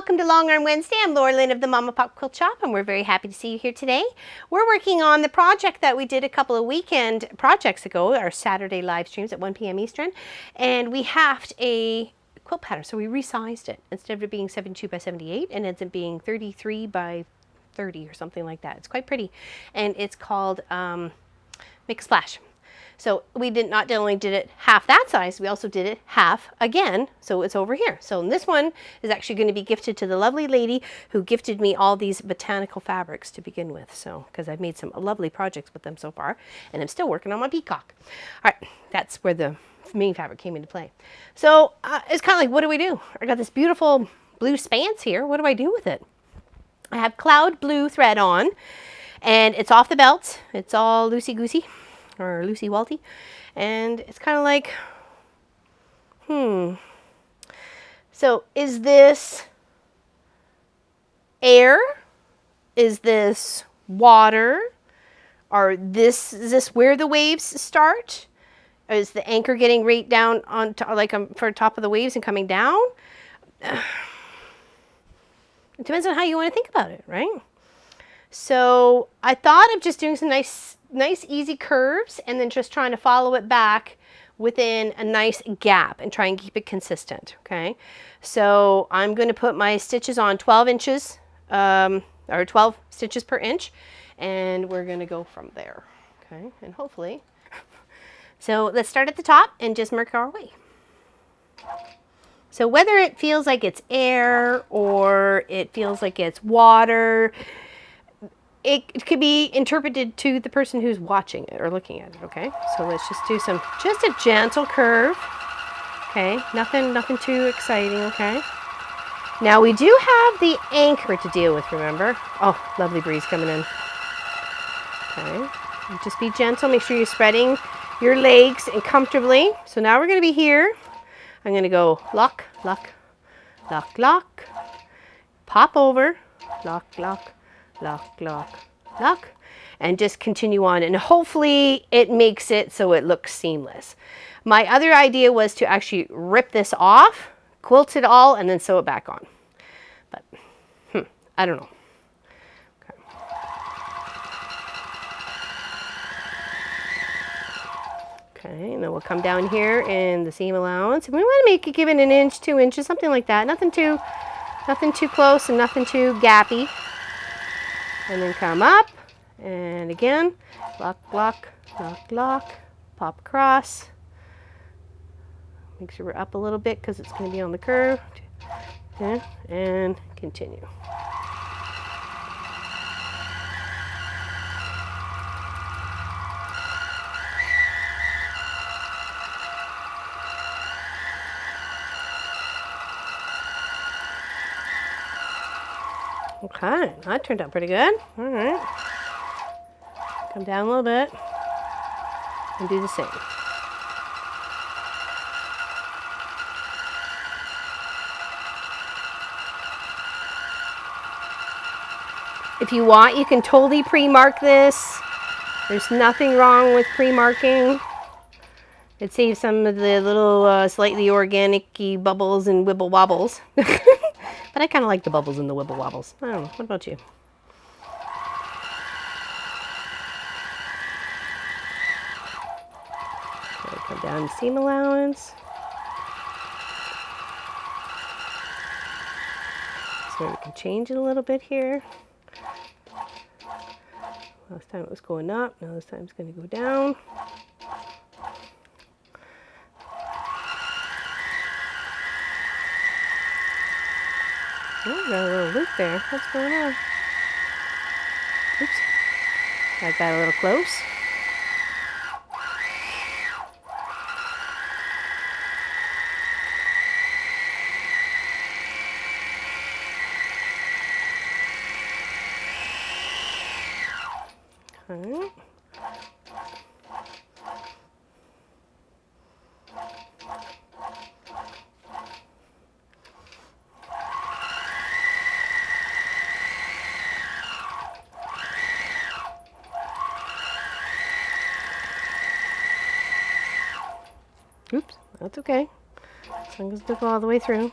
welcome to Long Arm Wednesday. I'm Laura Lynn of the Mama Pop Quilt Shop, and we're very happy to see you here today. We're working on the project that we did a couple of weekend projects ago, our Saturday live streams at 1 p.m. Eastern, and we halved a quilt pattern, so we resized it. Instead of it being 72 by 78, and ends up being 33 by 30 or something like that. It's quite pretty, and it's called Make a Splash. So we not only did it half that size, we also did it half again, so it's over here. So this one is actually going to be gifted to the lovely lady who gifted me all these botanical fabrics to begin with. So, because I've made some lovely projects with them so far, and I'm still working on my peacock. All right, that's where the main fabric came into play. So it's kind of like, what do we do? I got this beautiful blue spans here. What do I do with it? I have cloud blue thread on, and it's off the belt. It's all loosey-goosey, or loosey-walty, and it's kind of like, So is this air? Is this water? Or is this where the waves start? Is the anchor getting right down on like for top of the waves and coming down? It depends on how you want to think about it, right? So I thought of just doing some nice easy curves and then just trying to follow it back within a nice gap and try and keep it consistent, okay? So I'm going to put my stitches on 12 inches, or 12 stitches per inch, and we're going to go from there, okay? And hopefully, so let's start at the top and just mark our way. So whether it feels like it's air or it feels like it's water, it could be interpreted to the person who's watching it or looking at it, okay? So let's just do just a gentle curve, okay? Nothing too exciting, okay? Now we do have the anchor to deal with, remember? Oh, lovely breeze coming in. Okay, and just be gentle, make sure you're spreading your legs and comfortably. So now we're gonna be here. I'm gonna go lock, lock, lock, lock, pop over, lock, lock, lock, lock, lock, and just continue on, and hopefully it makes it so it looks seamless. My other idea was to actually rip this off, quilt it all, and then sew it back on, but I don't know. Okay, and then we'll come down here in the seam allowance, and we want to make it, give it an inch, 2 inches, something like that. Nothing too close and nothing too gappy. And then come up, and again, lock, lock, lock, lock, pop across. Make sure we're up a little bit because it's going to be on the curve. Okay, and continue. Okay, that turned out pretty good. All right. Come down a little bit and do the same. If you want, you can totally pre-mark this. There's nothing wrong with pre-marking. It saves some of the little slightly organic-y bubbles and wibble wobbles. But I kind of like the bubbles and the wibble wobbles. I don't know. What about you? Okay, come down to seam allowance. So we can change it a little bit here. Last time it was going up. Now this time it's going to go down. Oh, got a little loop there. What's going on? Oops. Got that a little close. Okay. Oops, that's okay. As long as it doesn't go all the way through.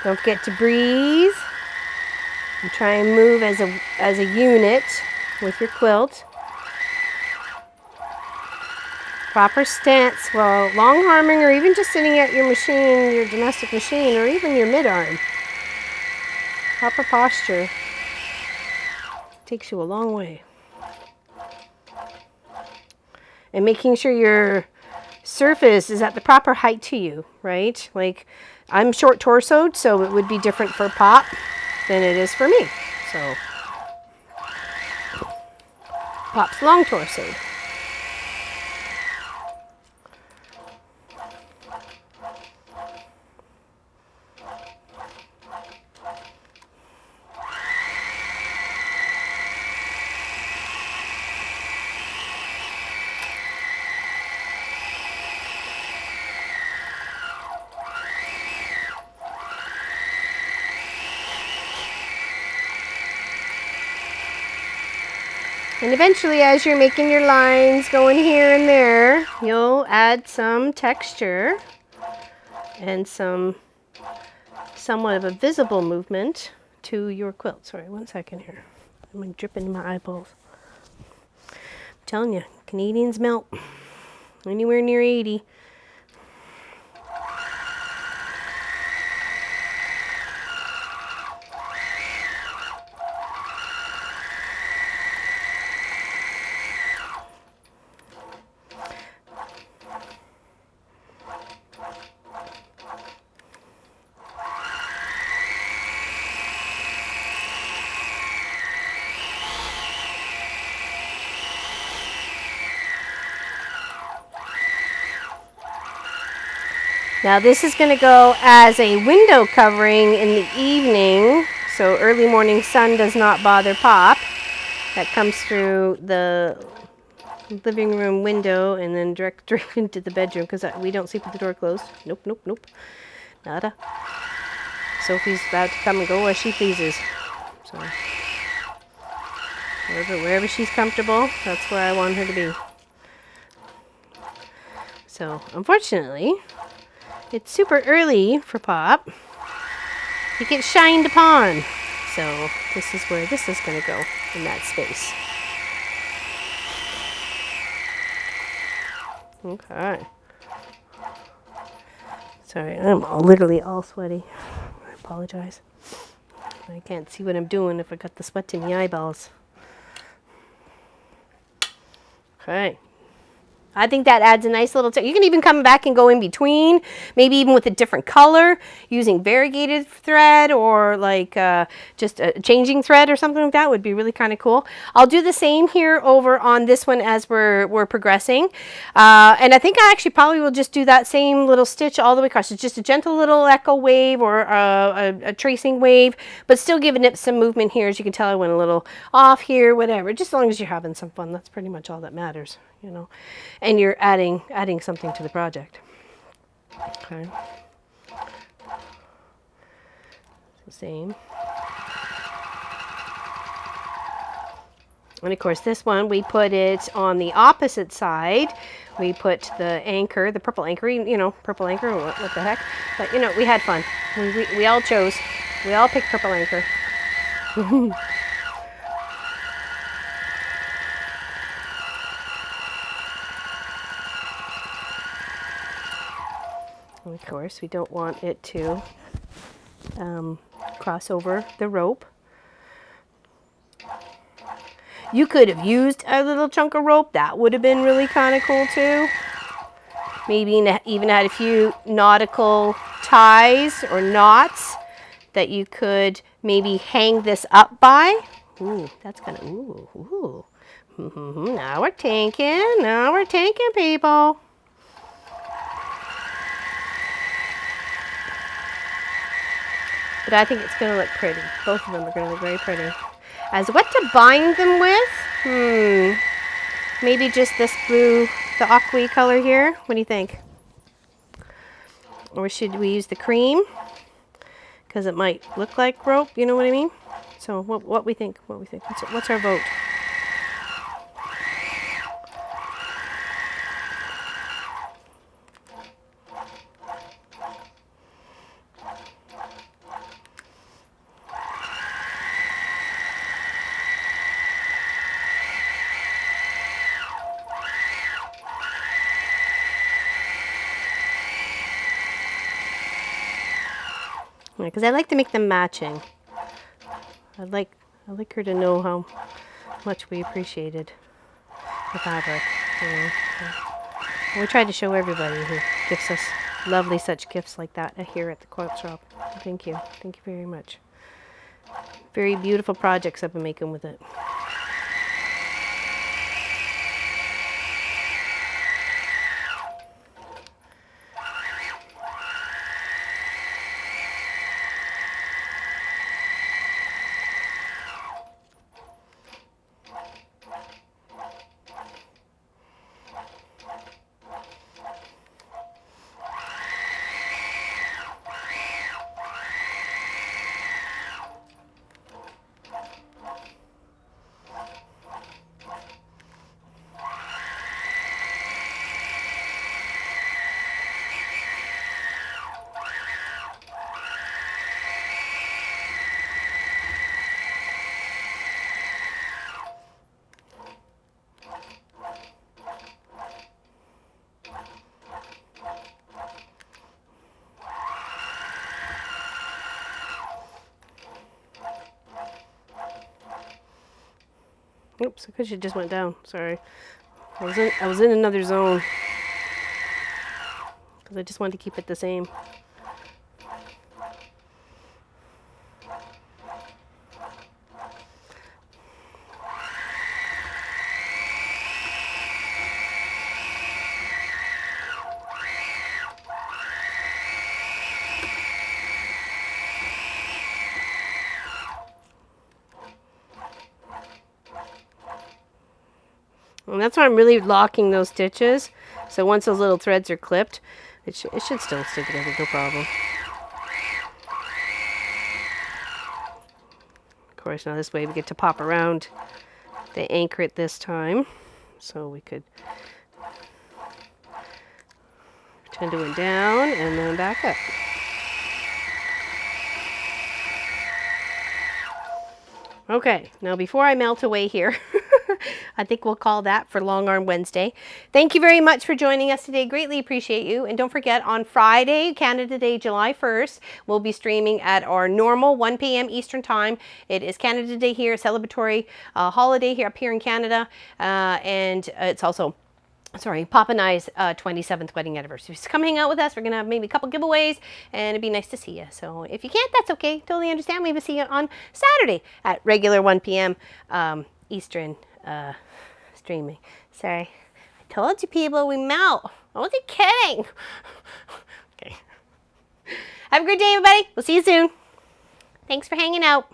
Don't forget to breathe. And try and move as a unit with your quilt. Proper stance while long arming or even just sitting at your machine, your domestic machine, or even your mid-arm. Proper posture takes you a long way. And making sure your surface is at the proper height to you, right? Like, I'm short torsoed, so it would be different for Pop than it is for me. So, Pop's long torsoed. And eventually, as you're making your lines going here and there, you'll add some texture and somewhat of a visible movement to your quilt. Sorry, 1 second here. I'm dripping in my eyeballs. I'm telling you, Canadians melt anywhere near 80. Now this is going to go as a window covering in the evening, so early morning sun does not bother Pop. That comes through the living room window and then direct into the bedroom because we don't sleep with the door closed. Nope, nope, nope. Nada. Sophie's allowed to come and go as she pleases. So wherever she's comfortable, that's where I want her to be. So unfortunately, it's super early for Pop. He gets shined upon. So this is where this is going to go, in that space. Okay. Sorry, I'm literally all sweaty. I apologize. I can't see what I'm doing if I got the sweat in the eyeballs. Okay. I think that adds a nice little you can even come back and go in between, maybe even with a different color, using variegated thread or like just a changing thread or something like that would be really kind of cool. I'll do the same here over on this one as we're progressing. And I think I actually probably will just do that same little stitch all the way across. It's just a gentle little echo wave or a tracing wave, but still giving it some movement here. As you can tell, I went a little off here, whatever. Just as long as you're having some fun, that's pretty much all that matters, you know. And you're adding something to the project. Okay. The same. And of course this one, we put it on the opposite side. We put the anchor, the purple anchor, you know, purple anchor, what the heck. But you know, we had fun. We all chose. We all picked purple anchor. And of course, we don't want it to cross over the rope. You could have used a little chunk of rope. That would have been really kind of cool too. Maybe even had a few nautical ties or knots that you could maybe hang this up by. Ooh, that's kind of, ooh. Now we're tanking, people. But I think it's going to look pretty. Both of them are going to look very pretty. As what to bind them with? Maybe just this blue, the aqua color here. What do you think? Or should we use the cream? Because it might look like rope, you know what I mean? So what we think? What's our vote? Because I like to make them matching. I'd like her to know how much we appreciated the fabric. You know. We try to show everybody who gives us lovely such gifts like that here at the quilt shop. Thank you. Thank you very much. Very beautiful projects I've been making with it. Oops, because it just went down. Sorry. I was in another zone. Because I just wanted to keep it the same. And that's why I'm really locking those stitches. So once those little threads are clipped, it should still stick together, no problem. Of course, now this way we get to pop around the anchor it this time. So we could pretend it went down and then back up. Okay, now before I melt away here, I think we'll call that for Long Arm Wednesday. Thank you very much for joining us today. Greatly appreciate you. And don't forget, on Friday, Canada Day, July 1st, we'll be streaming at our normal 1 p.m. Eastern Time. It is Canada Day here, a celebratory holiday here up here in Canada. And it's also Pop and I's 27th wedding anniversary. So come hang out with us. We're going to have maybe a couple giveaways, and it'd be nice to see you. So if you can't, that's okay. Totally understand. Maybe see you on Saturday at regular 1 p.m. Eastern streaming. Sorry. I told you people we melt. I wasn't kidding. Okay. Have a great day, everybody. We'll see you soon. Thanks for hanging out.